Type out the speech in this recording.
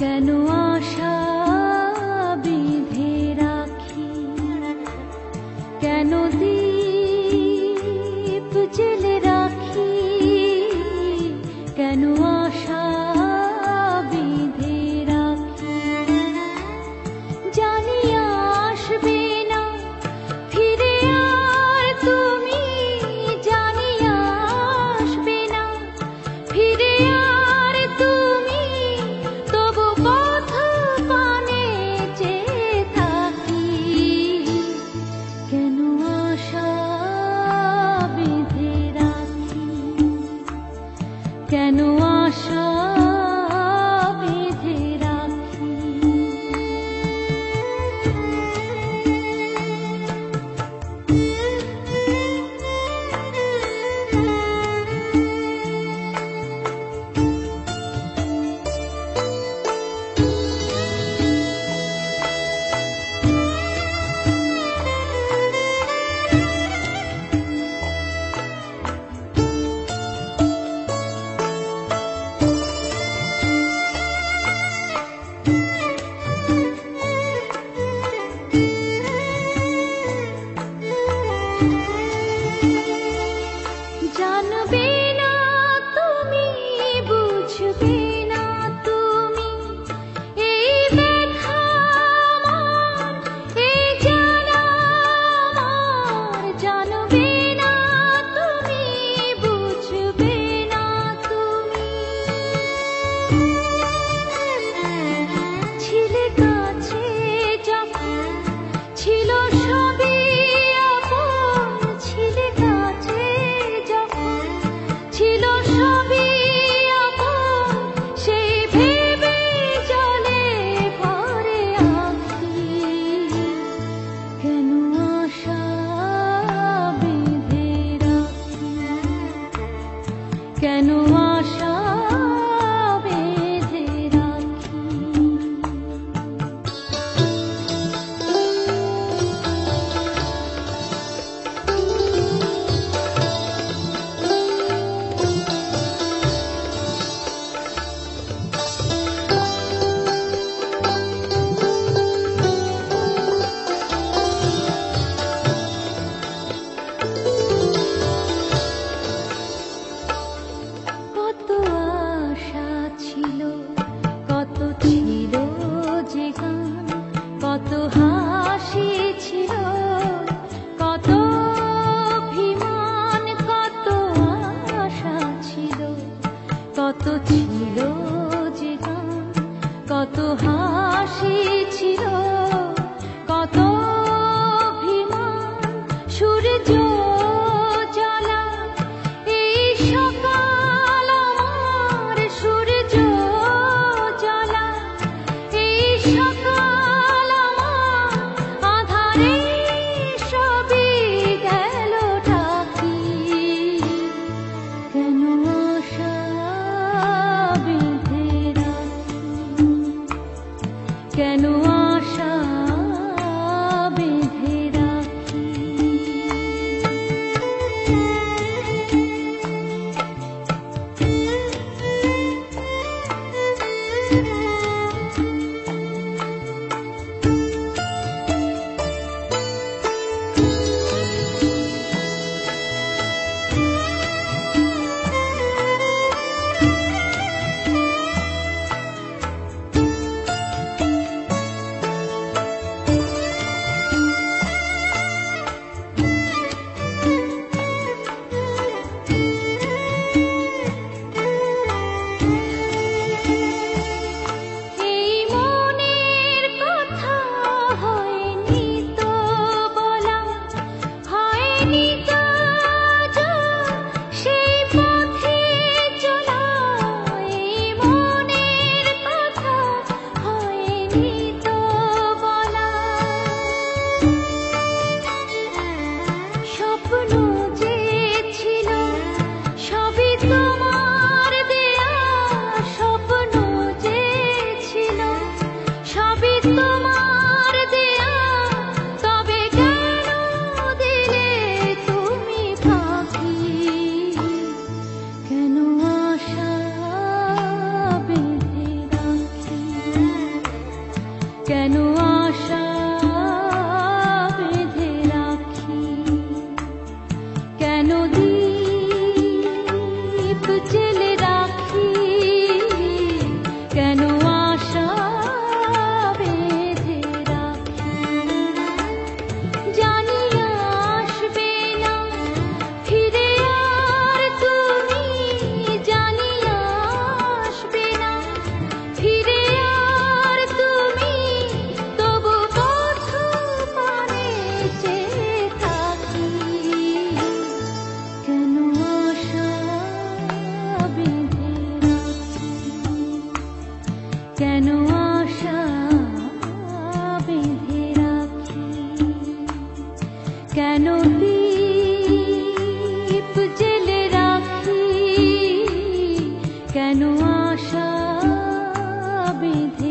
কেন আশা বেঁধে রাখি, কেন দীপ জেলে রাখি, কেন আশা বেঁধে রাখি। জানি আসবে না ফিরে আর তুমি, জানি আসবে না ফিরে আর তুমি, তবু পথ পানে চেয়ে থাকি। কেন আশা বেঁধে রাখি, কেন আশা বেঁধে রাখি। জানবে না তুমি, বুঝবে না তুমি, এই ব্যথা আমার, এই জ্বালা আমার। জানবে না তুমি, বুঝবে না তুমি, ছিলে কাছে যখন ছিল সবই আপন, ছিলে কাছে যখন ছিল সবই আপন, সেই ভেবে জলে ভরে আঁখি। কেন আশা বেঁধে রাখি, কেন আশা বেঁধে রাখি। কত আশা ছিল, কত ছিল যে গান, কত হাসি ছিল, কত অভিমান, কত আশা ছিল, কত ছিল যে গান, কত হাসি ছিল, কত অভিমান। সূর্য জ্বালা এই সকাল আমার, সূর্য জ্বালা এই সকাল আমার, আধারে সবই গেল ঢাকি। কেন আশা বেঁধে রাখি, কেন আশা বেঁধে রাখি। কেন আশা বেঁধে রাখি, কেন দীপ জেলে রাখি, কেন আশা বেঁধে রাখি। জানি আসবে না ফিরে আর তুমি, জানি আসবে না ফিরে আর তুমি, তবু পথ পানে চেয়ে থাকি। কেন আশা বেঁধে রাখি, কেন আশা বেঁধে রাখি, কেন দীপ জেলে রাখি, কেন আশা বেঁধে